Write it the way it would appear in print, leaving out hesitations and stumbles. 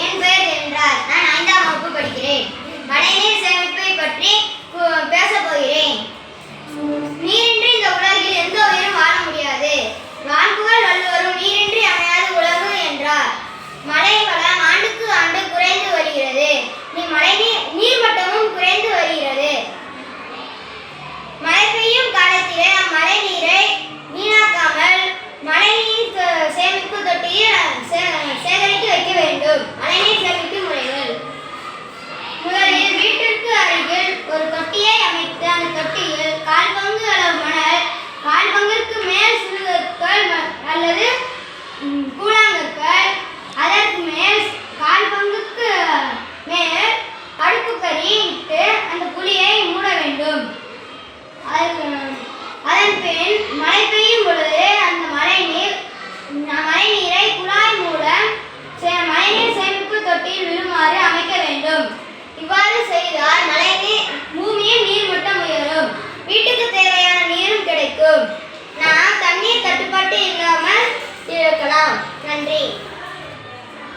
என் பெயர் என்றார். நான் 5ஆம் வகுப்பு படிக்கிறேன். மழைநீர் சேமிப்பை பற்றி பேசப் போகிறேன். நீரின்றி இந்த உலகில் எந்த உயிரும் வாழ முடியாது. வான்புகழ் வள்ளுவரும் நீரின்றி அமையாது உலகு என்றார். மழை வளம் ஆண்டுக்கு ஆண்டு குறைந்து வருகிறது. நீர்மட்டமும் குறைந்து வருகிறது. மழை பெய்யும் காலத்திலே அம்மழை நீரை வீணாக்காமல் மழைநீர் சேமிப்பு தொட்டியில் சேகரித்து வைக்க வேண்டும். மழைநீர் சேமிப்பு முறைகள்: முதலில் வீட்டிற்கு அருகில் ஒரு தொட்டியை அமைத்து அந்த தொட்டியில் 1/4 பங்கு அளவு மணல், 1/4 பங்கிற்கு மேல் சிறுகற்கள் அல்லது கூழாங்கற்கள், அதற்கு மேல் 1/4 பங்குக்கு மேல் அடுப்புக்கறி இட்டு அந்த குழியை மூட வேண்டும். அதன் பின் மழை பெய்யும் பொழுது அந்த மழைநீரை குழாய் மூலம் மழைநீர் சேமிப்பு தொட்டியில் விழுமாறு அமைக்க வேண்டும். இவ்வாறு செய்தால்